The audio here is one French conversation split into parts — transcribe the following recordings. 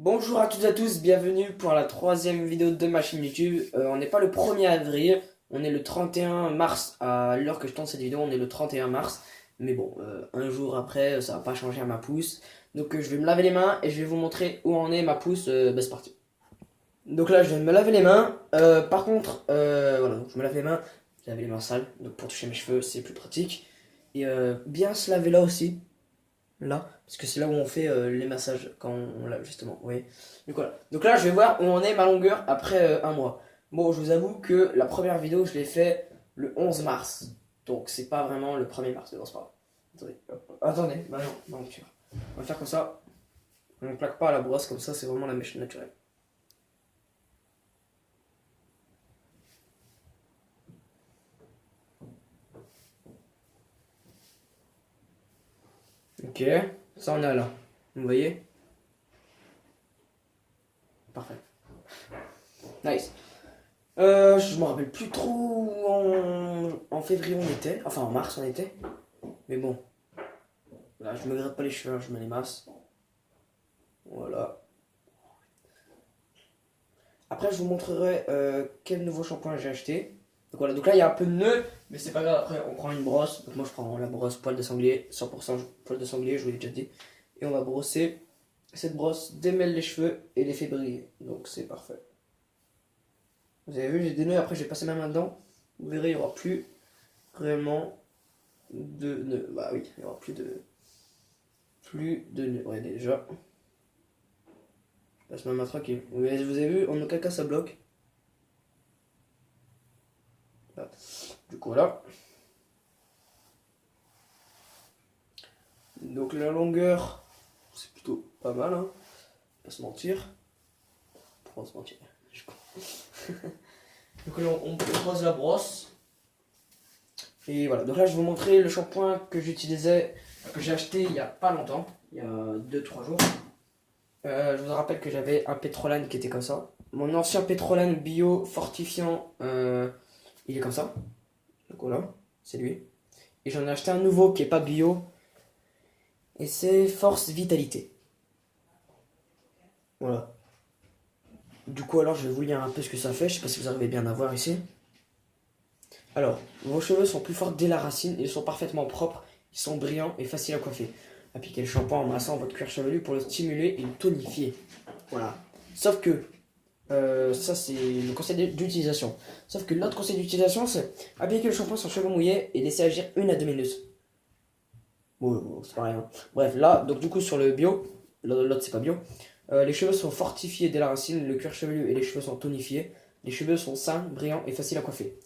Bonjour à toutes et à tous, bienvenue pour la troisième vidéo de ma chaîne YouTube. On n'est pas le 1er avril, on est le 31 mars. À l'heure que je tourne cette vidéo, on est le 31 mars. Mais bon, un jour après, ça va pas changer à ma pousse. Donc je vais me laver les mains et je vais vous montrer où en est ma pousse. C'est parti. Donc là, je viens de me laver les mains. Par contre, voilà, donc je me lave les mains. Laver les mains sales, donc pour toucher mes cheveux, c'est plus pratique. Et bien se laver là aussi. Là, parce que c'est là où on fait les massages quand on l'a justement, oui. Donc voilà. Donc là, je vais voir où en est ma longueur après un mois. Bon, je vous avoue que la première vidéo, je l'ai fait le 11 mars. Donc c'est pas vraiment le 1er mars, mais bon, c'est pas grave. Attendez, bah non, non, tu vois. On va faire comme ça. On ne plaque pas à la brosse, comme ça, c'est vraiment la mèche naturelle. Ok, ça on est là. Vous voyez? Parfait. Nice. Je me rappelle plus trop où en février on était, enfin en mars on était. Mais bon, là je me gratte pas les cheveux, je me les masse. Voilà. Après je vous montrerai quel nouveau shampoing j'ai acheté. Donc voilà, donc là il y a un peu de nœud, mais c'est pas grave, après on prend une brosse. Donc moi je prends la brosse poil de sanglier, 100% poil de sanglier, je vous l'ai déjà dit. Et on va brosser. Cette brosse démêle les cheveux et les fait briller. Donc c'est parfait. Vous avez vu, j'ai des nœuds, après j'ai passé ma main dedans. Vous verrez, il n'y aura plus réellement de nœuds. Bah oui, il n'y aura plus de nœuds. Ouais, déjà. Je passe ma main tranquille. Vous avez vu, en aucun cas ça bloque. Là. Du coup, là. Donc la longueur, c'est plutôt pas mal, hein. Pas se mentir. Pourquoi se mentir? Donc là, on pose la brosse. Et voilà, donc là je vais vous montrer le shampoing que j'utilisais, que j'ai acheté il y a pas longtemps, il y a 2-3 jours. Je vous rappelle que j'avais un Petrolan qui était comme ça. Mon ancien Petrolan bio fortifiant, il est comme ça. Donc voilà, c'est lui. Et j'en ai acheté un nouveau qui est pas bio. Et c'est Force Vitalité. Voilà. Du coup alors je vais vous lire un peu ce que ça fait. Je sais pas si vous arrivez bien à voir ici. Alors, vos cheveux sont plus forts dès la racine, ils sont parfaitement propres, ils sont brillants et faciles à coiffer. Appliquez le shampoing en massant votre cuir chevelu pour le stimuler et le tonifier. Voilà. Sauf que, ça c'est le conseil d'utilisation. Sauf que l'autre conseil d'utilisation c'est appliquer le shampoing sur cheveux mouillés et laisser agir 1 à 2 minutes. Bon, c'est pareil. Hein. Bref, là, donc du coup sur le bio, l'autre c'est pas bio, les cheveux sont fortifiés dès la racine, le cuir chevelu et les cheveux sont tonifiés. Les cheveux sont sains, brillants et faciles à coiffer.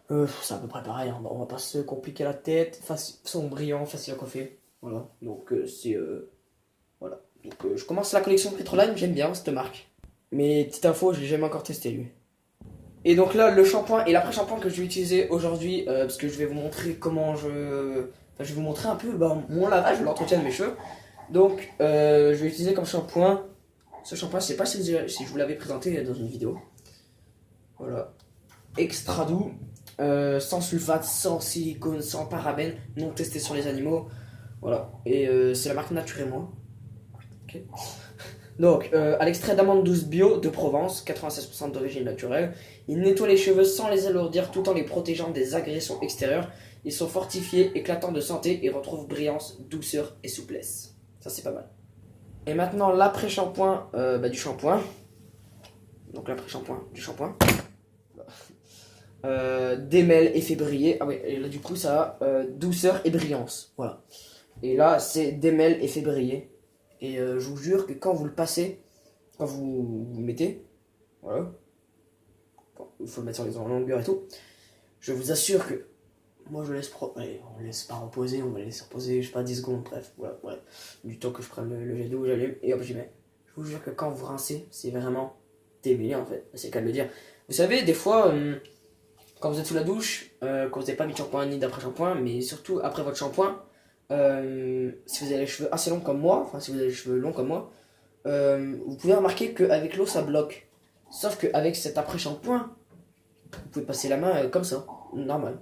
C'est à peu près pareil, hein. On va pas se compliquer la tête, sont brillants, faciles à coiffer. Voilà, donc c'est... voilà. Donc je commence la collection Petroline, j'aime bien cette marque. Mais petite info, je l'ai jamais encore testé lui. Et donc là, le shampoing et l'après-shampoing que je vais utiliser aujourd'hui, parce que je vais vous montrer comment je... Enfin, je vais vous montrer un peu mon lavage, l'entretien de mes cheveux. Donc, je vais utiliser comme shampoing... Ce shampoing, je sais pas si je vous l'avais présenté dans une vidéo. Voilà. Extra doux. Sans sulfate, sans silicone, sans parabènes, non testé sur les animaux. Voilà. Et c'est la marque Naturellement. Okay. Donc, à l'extrait d'amande douce bio de Provence, 96% d'origine naturelle. Il nettoie les cheveux sans les alourdir tout en les protégeant des agressions extérieures. Ils sont fortifiés, éclatants de santé et retrouvent brillance, douceur et souplesse. Ça, c'est pas mal. Et maintenant, l'après-shampoing du shampoing. Donc, l'après-shampoing du shampoing. Démêle et fait briller. Ah oui, et là du coup ça a douceur et brillance. Voilà. Et là c'est démêle et fait briller. Et je vous jure que quand vous le passez, quand vous mettez, voilà, bon, il faut le mettre sur les longueurs et tout. Je vous assure que moi je laisse allez, on laisse pas reposer, on va laisser reposer, je sais pas 10 secondes, bref, voilà, bref. Du temps que je prenne le jet d'eau, j'allume et hop j'y mets. Je vous jure que quand vous rincez, c'est vraiment démêlé en fait. C'est le cas de le dire. Vous savez, des fois. Quand vous êtes sous la douche, quand vous n'avez pas mis de shampoing ni d'après-shampoing, mais surtout après votre shampoing, si vous avez les cheveux assez longs comme moi, enfin si vous avez les cheveux longs comme moi, vous pouvez remarquer qu'avec l'eau ça bloque. Sauf qu'avec cet après-shampoing, vous pouvez passer la main comme ça, normal.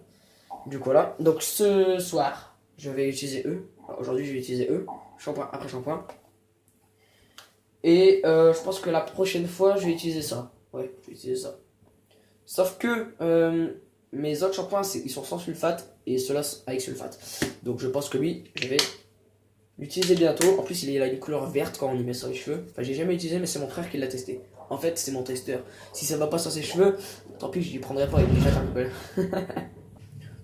Du coup voilà, donc ce soir, je vais utiliser eux. Aujourd'hui je vais utiliser eux, shampoing après shampoing. Et je pense que la prochaine fois, je vais utiliser ça. Ouais, je vais utiliser ça. Sauf que mes autres shampoings, ils sont sans sulfate et ceux-là avec sulfate. Donc je pense que lui, je vais l'utiliser bientôt. En plus, il a une couleur verte quand on y met sur les cheveux. Enfin, j'ai jamais utilisé, mais c'est mon frère qui l'a testé. En fait, c'est mon testeur. Si ça va pas sur ses cheveux, tant pis, je lui prendrai pas, il me jette un peu.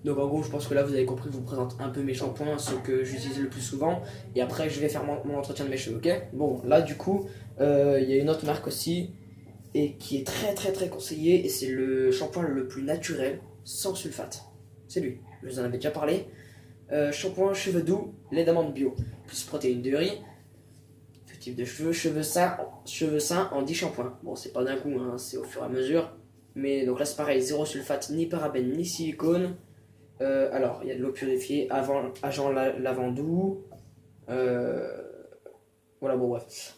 Donc en gros, je pense que là, vous avez compris, je vous présente un peu mes shampoings, ceux que j'utilise le plus souvent. Et après, je vais faire mon entretien de mes cheveux, ok? Bon, là, du coup, il y a une autre marque aussi, et qui est très très très conseillé, et c'est le shampoing le plus naturel, sans sulfate. C'est lui, je vous en avais déjà parlé. Shampoing cheveux doux, lait d'amande bio, plus protéines de riz, tout type de cheveux, cheveux sains en 10 shampoings. Bon, c'est pas d'un coup, hein, c'est au fur et à mesure. Mais donc là, c'est pareil, zéro sulfate, ni parabènes, ni silicone. Alors, il y a de l'eau purifiée, agent lavant doux. Voilà, bon, bref.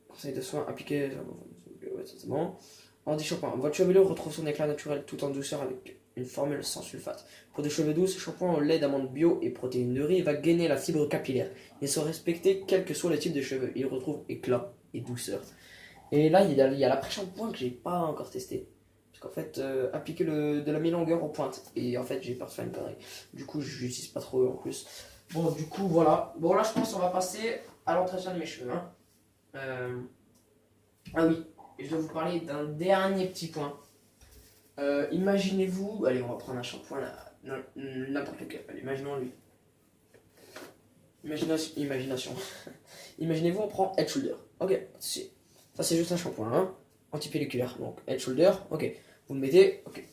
Conseil de soins appliqué. Ouais, c'est bon. Anti-shampoing. Votre chevelure retrouve son éclat naturel tout en douceur avec une formule sans sulfate. Pour des cheveux doux, ce shampoing au lait d'amande bio et protéines de riz va gainer la fibre capillaire. Ils sont respectés quel que soit le type de cheveux. Ils retrouvent éclat et douceur. Et là, il y a l'après-shampoing que j'ai pas encore testé. Parce qu'en fait, appliquer de la mi-longueur aux pointes. Et en fait, j'ai peur de faire une connerie. Du coup, je l'utilise pas trop en plus. Bon, du coup, voilà. Bon, là, je pense qu'on va passer à l'entretien de mes cheveux. Hein. Ah oui, je dois vous parler d'un dernier petit point. Imaginez-vous, allez, on va prendre un shampoing là, n'importe lequel. Allez, imaginons lui. Imagination. Imaginez-vous, on prend Head Shoulder. Ok, ça c'est juste un shampoing, hein, anti-pelliculaire. Donc Head Shoulder, ok. Vous le mettez, ok.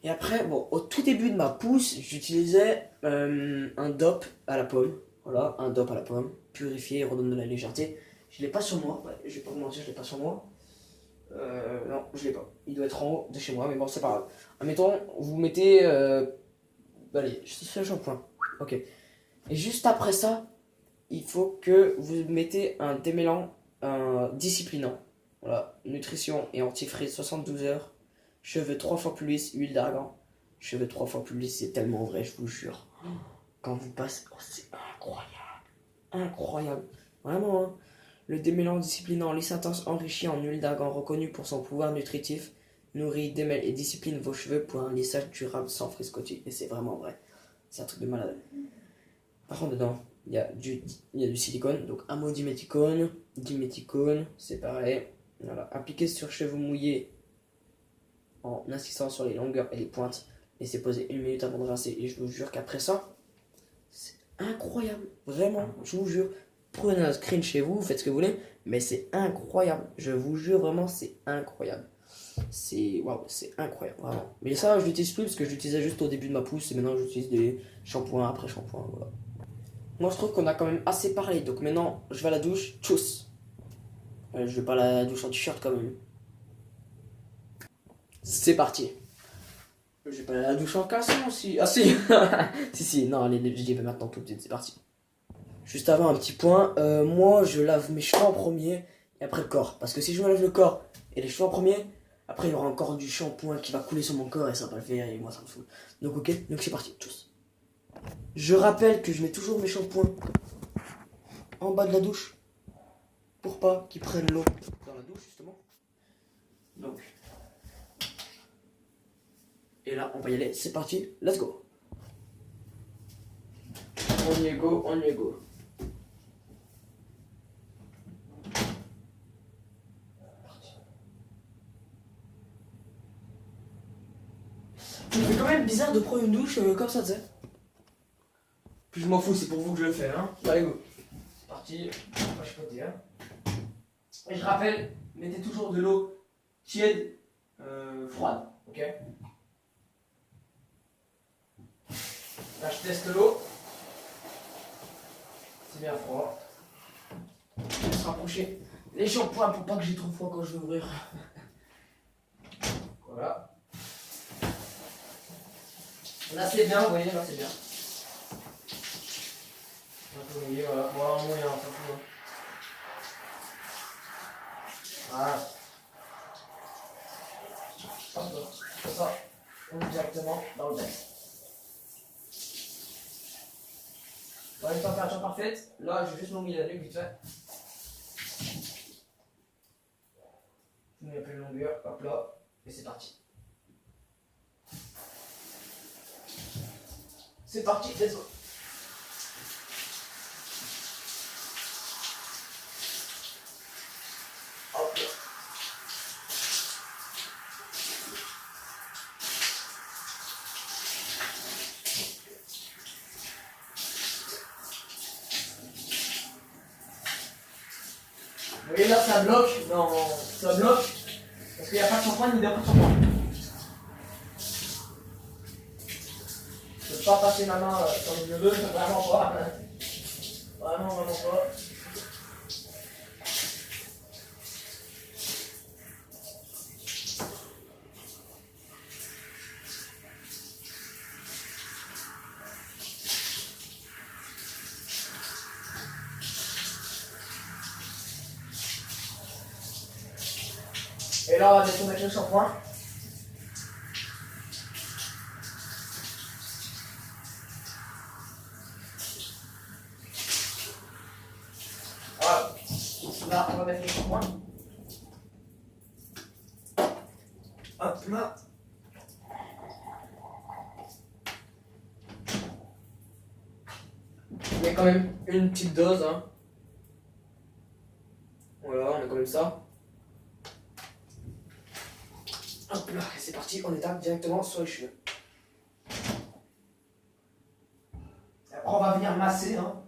Et après, bon, au tout début de ma pousse, j'utilisais un DOP à la pomme. Voilà, un DOP à la pomme, purifié, redonne de la légèreté. Je l'ai pas sur moi, ouais, je vais pas vous mentir, je l'ai pas sur moi. Non, je l'ai pas. Il doit être en haut de chez moi, mais bon, c'est pas grave. Admettons, vous mettez. Allez, c'est le shampoing. Ok. Et juste après ça, il faut que vous mettez un démêlant, un disciplinant. Voilà, nutrition et antifrize 72 heures. Cheveux 3 fois plus lisses, huile d'argan. Cheveux 3 fois plus lisses, c'est tellement vrai, je vous jure. Quand vous passez, oh, c'est incroyable. Incroyable. Vraiment, hein. Le démêlant disciplinant lisse intense enrichi en huile d'argan reconnu pour son pouvoir nutritif, nourrit, démêle et discipline vos cheveux pour un lissage durable sans friscotis. Et c'est vraiment vrai. C'est un truc de malade. Par contre, dedans, il y a du silicone, donc amodiméticone, diméticone, c'est pareil. Voilà. Appliqué sur cheveux mouillés en insistant sur les longueurs et les pointes. Laissez poser 1 minute avant de rincer. Et je vous jure qu'après ça, c'est incroyable. Vraiment, je vous jure. Prenez un screen chez vous, faites ce que vous voulez, mais c'est incroyable. Je vous jure, vraiment, c'est incroyable. C'est waouh, c'est incroyable, vraiment. Mais ça, je l'utilise plus parce que je l'utilisais juste au début de ma pousse et maintenant j'utilise des shampoings après shampoing. Voilà. Moi, je trouve qu'on a quand même assez parlé, donc maintenant, je vais à la douche, tchuss. Je vais pas à la douche en t-shirt quand même. C'est parti. Je vais pas aller à la douche en caleçon aussi. Ah si. Si, non, allez, je dis maintenant tout de suite, c'est parti. Juste avant, un petit point. Moi, je lave mes cheveux en premier et après le corps. Parce que si je me lave le corps et les cheveux en premier, après il y aura encore du shampoing qui va couler sur mon corps et ça va pas le faire et moi ça me fout. Donc ok, donc c'est parti. Tchuss. Je rappelle que je mets toujours mes shampoings en bas de la douche pour pas qu'ils prennent l'eau dans la douche justement. Donc. Et là, on va y aller. C'est parti. Let's go. On y est go, on y est go. Ça me fait quand même bizarre de prendre une douche comme ça, tu sais. Puis je m'en fous, c'est pour vous que je le fais, hein. Allez, go. C'est parti. Pas chipoter, hein. Et je rappelle, mettez toujours de l'eau tiède, froide, ok. Là, je teste l'eau. C'est bien froid. Je vais se rapprocher les shampoings pour pas que j'ai trop froid quand je vais ouvrir. Voilà. Là c'est bien, vous voyez, là c'est bien. Un peu mouillé, voilà. Voilà, mouillé, on s'en fout. Voilà. Hop, comme ça, on est directement dans le bain. Voilà, une température parfaite. Là, je vais juste mouiller la nuque vite fait. Je mets un peu de longueur, hop là, et c'est parti. C'est parti, let's go. Hop là. Vous voyez là, ça bloque. Non, ça bloque. Parce qu'il n'y a pas de shampoing ni d'après shampoing. Je ne peux pas passer ma main comme je le veux, vraiment pas. Vraiment pas. Et là, on va bientôt mettre le shampoing. Voilà. Là, on va mettre le shampoing. Hop là. Il y a quand même une petite dose. Hein. Voilà, on a quand même ça. Hop là, c'est parti, on étape directement sur les cheveux. Après, on va venir masser. Hein.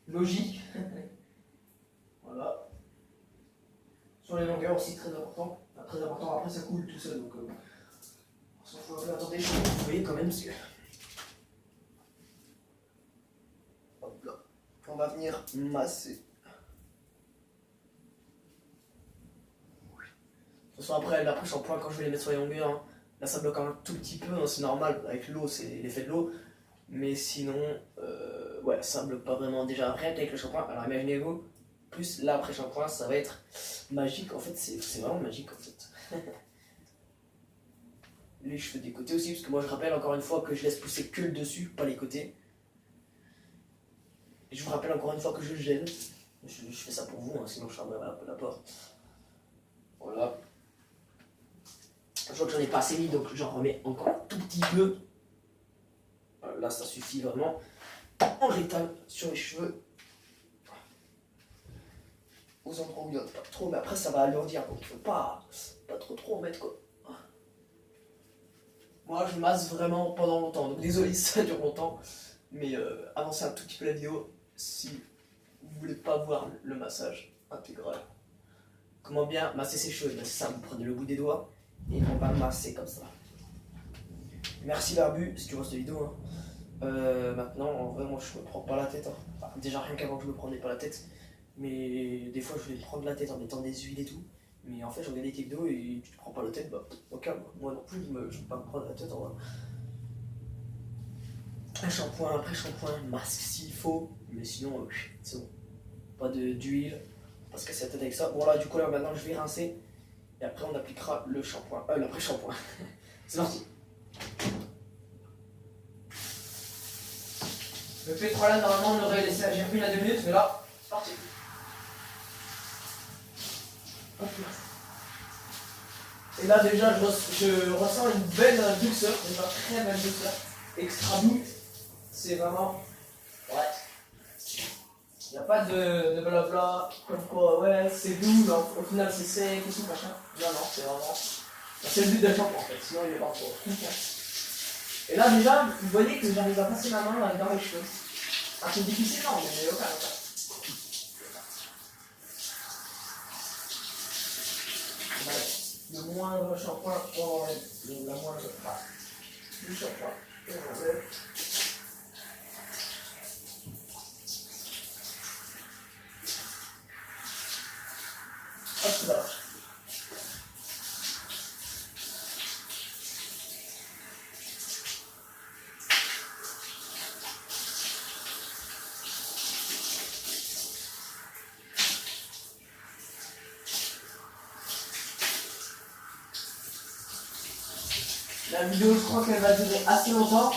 Logique. Voilà. Sur les longueurs aussi, très important. Enfin, très important, après ça coule tout seul. Donc, il faut attendre, vous voyez quand même, parce que. Hop là. On va venir masser. De toute façon, après l'après-shampoing, quand je vais les mettre sur les longueurs, hein, là ça bloque un tout petit peu, hein, c'est normal, avec l'eau, c'est l'effet de l'eau. Mais sinon, ouais, ça bloque pas vraiment. Déjà, rien qu'avec le shampoing, alors imaginez-vous, plus l'après-shampoing, ça va être magique. En fait, c'est vraiment magique en fait. Les cheveux des côtés aussi, parce que moi je rappelle encore une fois que je laisse pousser que le dessus, pas les côtés. Et je vous rappelle encore une fois que je gèle. Je fais ça pour vous, hein, sinon je fermerai la porte. Voilà. Je vois que j'en ai pas assez mis, donc j'en remets encore un tout petit peu. Là, ça suffit vraiment. On l'étale sur les cheveux. Aux endroits où il n'y en a pas trop, mais après ça va alourdir, donc il ne faut pas trop en mettre quoi. Moi, je masse vraiment pendant longtemps, donc désolé si ça dure longtemps, mais avancez un tout petit peu la vidéo si vous voulez pas voir le massage intégral. Comment bien masser ses cheveux? C'est ça, vous prenez le bout des doigts et on va masser comme ça. Merci Barbu, si tu vois cette vidéo. Hein. Maintenant, en vrai, moi je me prends pas la tête. Hein. Enfin, déjà, rien qu'avant, je me prenais pas la tête. Mais des fois, je vais prendre la tête en mettant des huiles et tout. Mais en fait, je regarde des vidéos et tu te prends pas la tête, bah, au calme. Moi non plus, je vais pas me prendre la tête en vrai. Un shampoing, après shampoing, masque s'il faut. Mais sinon, c'est bon. Pas d'huile. Parce que c'est la tête avec ça. Bon, là, du coup, là, maintenant, je vais rincer. Et après, on appliquera le shampoing. L'après-shampoing. C'est parti. Le pétrole là, normalement, on aurait laissé agir 1 à 2 minutes, mais là, c'est parti. Et là, déjà, je ressens une belle douceur, une très belle douceur. Extra doux. C'est vraiment. Ouais. Il n'y a pas de blabla, comme quoi, ouais, c'est doux, mais au final, c'est sec et tout, machin. Non, c'est vraiment. C'est le but d'un shampoing en fait, sinon il est pas trop. Et là déjà, vous voyez que j'arrive à passer ma main dans les cheveux. Un peu difficile, non, mais aucun. Le moindre shampoing, on enlève. La moindre part du shampoing, on enlève. Hop là. La vidéo, je crois qu'elle va durer assez longtemps.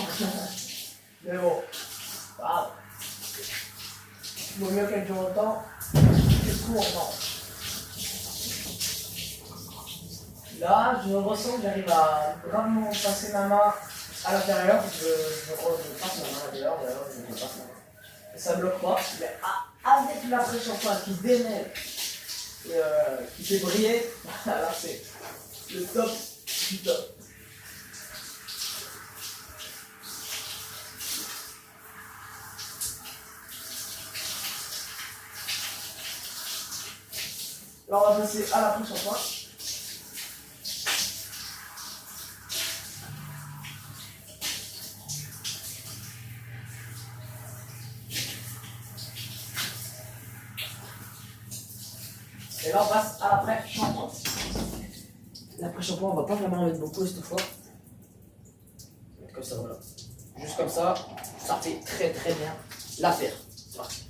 Mais bon, Vaut mieux qu'elle dure longtemps que tout longtemps. Là, je ressens que j'arrive à vraiment passer ma main à l'intérieur. Je passe ma main à l'intérieur, je passe ma main. Et ça bloque pas, mais avec l'après-shampoing qui démêle, qui fait briller, là c'est le top du top. Là on va passer à l'après-shampoing. Et là on passe à l'après-shampoing. L'après-shampoing on va pas vraiment en mettre beaucoup cette fois. Comme ça voilà. Juste comme ça, ça fait très très bien l'affaire. C'est parti.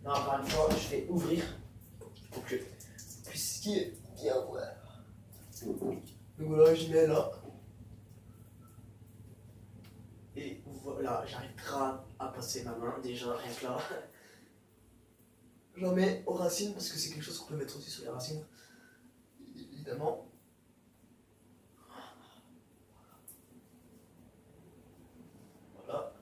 Non, encore une fois, je vais ouvrir pour que vous puissiez bien voir. Donc voilà, j'y mets là. Et voilà, j'arrive grave à passer ma main, déjà rien que là. J'en mets aux racines parce que c'est quelque chose qu'on peut mettre aussi sur les racines. Évidemment. Voilà.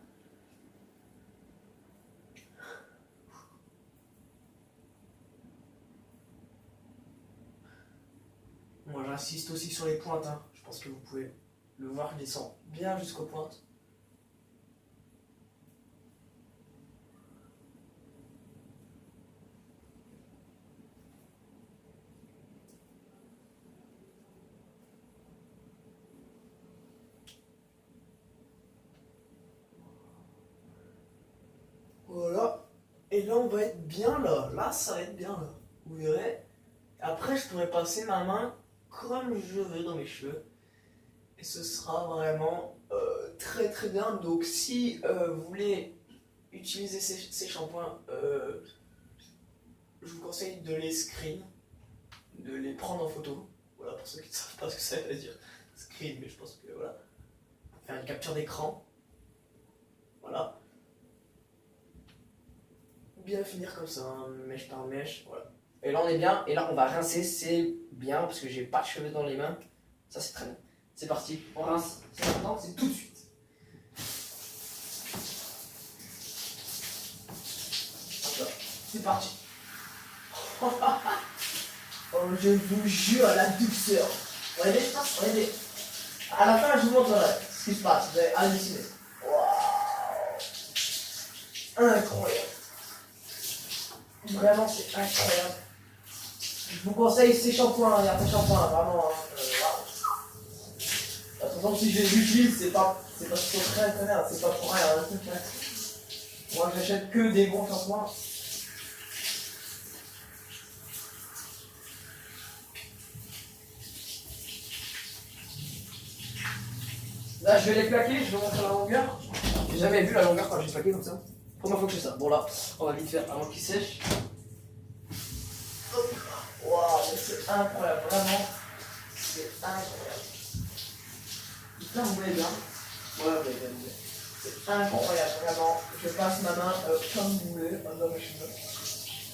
Moi j'insiste aussi sur les pointes, hein. Je pense que vous pouvez le voir, je descends bien jusqu'aux pointes. Voilà. Et là on va être bien là. Là ça va être bien là. Vous verrez. Après je pourrais passer ma main comme je veux dans mes cheveux. Et ce sera vraiment très très bien. Donc si vous voulez utiliser ces shampoings, je vous conseille de les screen, de les prendre en photo. Voilà, pour ceux qui ne savent pas ce que ça veut dire screen, mais je pense que voilà. Faire une capture d'écran. Voilà. Bien finir comme ça, hein, mèche par mèche. Voilà. Et là on est bien. Et là on va rincer, c'est bien parce que j'ai pas de cheveux dans les mains. Ça c'est très bien. C'est parti, on rince. C'est maintenant, c'est tout de suite. Voilà. C'est parti. Oh, je vous jure, la douceur. Regardez, je passe, regardez. À la fin, je vous montrerai ce qui se passe. Vous allez halluciner. Waouh. Incroyable. Vraiment, c'est incroyable. Je vous conseille ces shampoings, il y a pas de shampoing, vraiment. De toute façon, si je les utilise, c'est pas pour rien, c'est pas pour rien. Moi, j'achète que des bons shampoings. Là, je vais les plaquer, je vais montrer la longueur. J'ai jamais vu la longueur quand j'ai plaqué comme ça. Première fois que je fais ça. Bon, là, on va vite faire avant qu'il sèche. Waouh, c'est incroyable, vraiment. C'est incroyable. Putain, vous voyez bien. Ouais, vous voyez bien. C'est incroyable, vraiment. Je passe ma main comme vous voulez, dans mes cheveux. De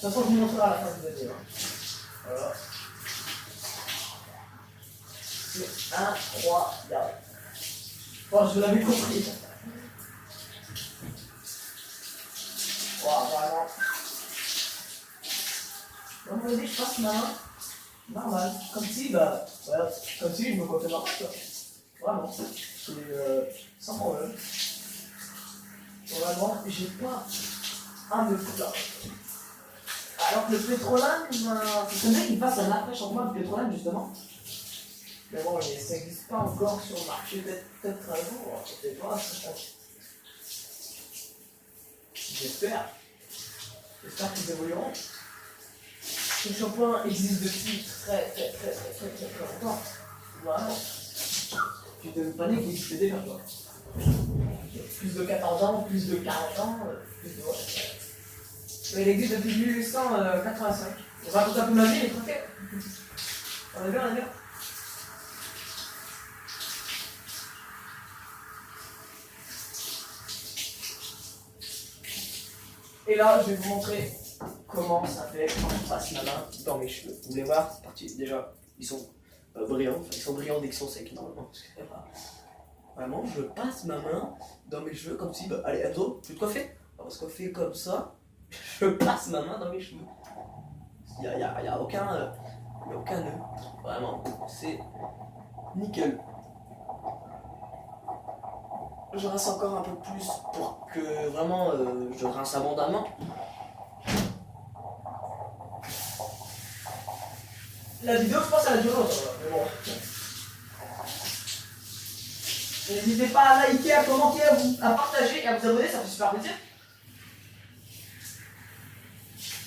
toute façon, je vous montrerai à la fin de vidéo. Voilà. C'est incroyable. Bon, je l'avais compris. Waouh, vraiment. Donc, vous voyez, je passe ma main normal. Comme si, voilà, comme si je me coiffais ma main. Vraiment. C'est sans problème. Vraiment, j'ai pas un de plat. Alors que le pétrolane, c'est bien qu'il fasse un après-shampoing de pétrolane, justement. Mais bon, ça n'existe pas encore sur le marché, peut-être un jour, je sais pas. J'espère. J'espère qu'ils évolueront. Ce shampoing existe depuis très longtemps. Vraiment. Tu te pas qu'il existait déjà, toi. Plus de 14 ans, plus de 40 ans, plus de... Mais il existe depuis 1885. On va raconter un peu ma vie, mais tranquille. On est bien, on est bien. Et là, je vais vous montrer comment ça fait quand je passe ma main dans mes cheveux. Vous voulez voir? C'est parti. Déjà, ils sont brillants. Enfin, ils sont brillants dès qu'ils sont secs, normalement. Parce que, vraiment, je passe ma main dans mes cheveux comme si, allez, Ado, tu veux te coiffer? On va se coiffer comme ça. Je passe ma main dans mes cheveux. Il n'y a aucun nœud. Vraiment, c'est nickel. Je rince encore un peu plus pour que vraiment je rince abondamment. La vidéo, je pense, elle a duré longtemps, mais bon. N'hésitez pas à liker, à commenter, à partager et à vous abonner, ça fait super plaisir.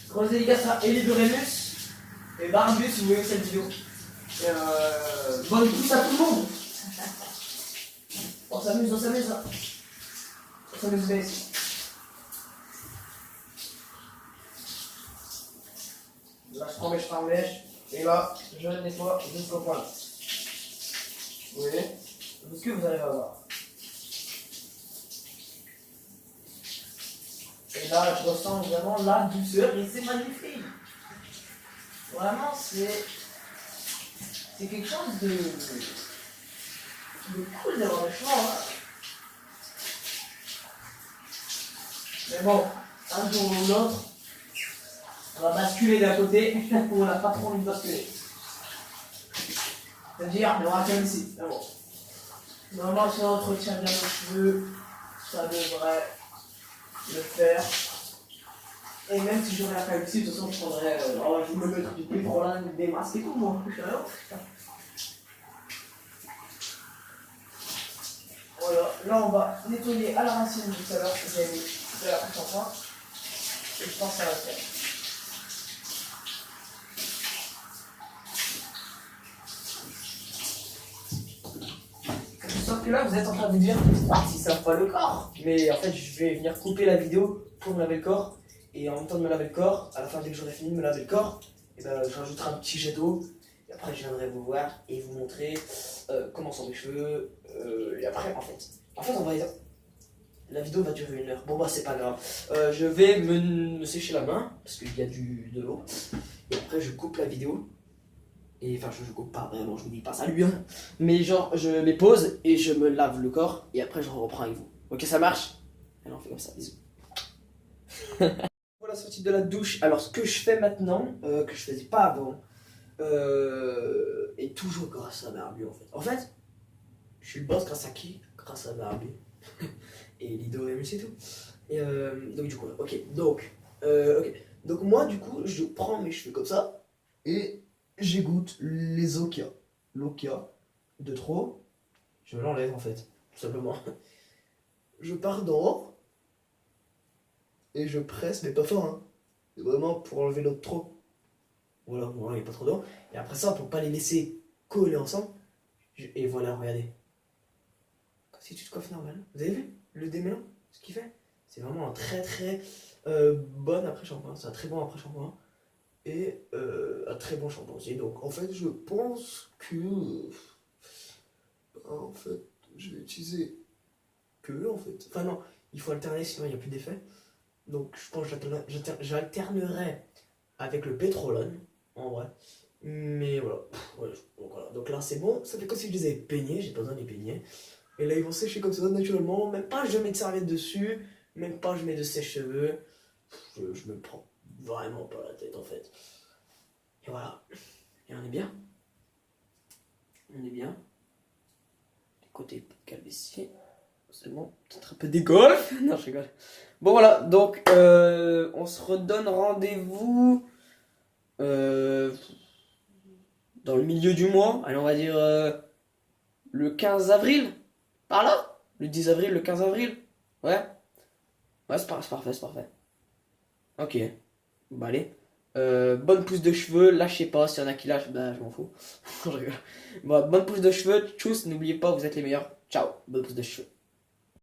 Grosse dédicace à Elie de Rémus et Barbus si vous voyez cette vidéo. Bonne pousse à tout le monde. On s'amuse, on s'amuse. On s'amuse bien ici. Là, je prends mes cheveux en mèche. Et là, je nettoie jusqu'au point là. Vous voyez? Est-ce que vous allez voir? Et là, je ressens vraiment la douceur et c'est magnifique. Vraiment, c'est quelque chose de cool d'avoir des cheveux. Hein. Mais bon, un jour ou l'autre, on va basculer d'un côté où on n'a pas trop envie de basculer. C'est-à-dire, on aura qu'un ici. Mais bon. Normalement, si on entretient bien nos cheveux, ça devrait le faire. Et même si j'aurais la calvitie, de toute façon, je prendrais. Je me mettrais du pétrolane, des masques et tout, moi. Voilà, là on va nettoyer à la racine tout à l'heure que j'ai mis de la couche en point. Et je pense que ça va faire. Sauf que là vous êtes en train de vous dire, ils savent pas le corps. Mais en fait je vais venir couper la vidéo pour me laver le corps. Et en même temps de me laver le corps, à la fin dès que j'aurai fini de me laver le corps, et ben, je rajouterai un petit jet d'eau. Et après je viendrai vous voir et vous montrer comment sont mes cheveux. Et après en fait on va... La vidéo va durer 1 heure. Bon bah c'est pas grave. Je vais me sécher la main parce qu'il y a de l'eau. Et après je coupe la vidéo. Et enfin je coupe pas vraiment, je vous dis pas ça lui. Hein. Mais genre je mets pause et je me lave le corps et après je reprends avec vous. Ok ça marche? Alors on fait comme ça, bisous. Voilà sortie de la douche. Alors ce que je fais maintenant, que je faisais pas avant, et toujours grâce à Barbu en fait. En fait, je suis le boss grâce à qui? Grâce à Barbu. Et l'idéorémus et tout. Et donc du coup, donc moi du coup, je prends mes cheveux comme ça et j'égoutte les okia. L'okia de trop, je l'enlève en fait, tout simplement. Je pars d'en et je presse, mais pas fort, hein. C'est vraiment pour enlever l'eau de trop. Voilà, il n'y a pas trop d'eau. Et après ça, pour pas les laisser coller ensemble, et voilà, regardez. Comme si tu te coiffes normal. Vous avez vu le démêlant, ce qu'il fait? C'est vraiment un très très bon après-shampoing. C'est un très bon après-shampoing. Et un très bon shampoing aussi. Donc en fait, je pense que... en fait, je vais utiliser que en fait. Enfin non, il faut alterner sinon il n'y a plus d'effet. Donc je pense que j'alternerai avec le pétrolone, en vrai. Mais voilà. Donc là c'est bon. Ça fait comme si je les avais peignés. J'ai pas besoin de les peigner. Et là, ils vont sécher comme ça, naturellement. Même pas je mets de serviette dessus. Même pas je mets de sèche-cheveux. Je me prends vraiment pas la tête, en fait. Et voilà. Et on est bien. On est bien. Côté calvitie. C'est bon. Peut-être un peu des golfs. Non, je rigole. Bon, voilà. Donc, on se redonne rendez-vous dans le milieu du mois. Allez, on va dire le 15 avril. Par là? Le 10 avril, le 15 avril? Ouais? Ouais, c'est parfait, c'est parfait. Ok. Bah allez. Bonne pousse de cheveux, lâchez pas, s'il y en a qui lâchent, bah je m'en fous. Je rigole. Bon, bonne pousse de cheveux, tchuss, n'oubliez pas, vous êtes les meilleurs. Ciao, bonne pousse de cheveux.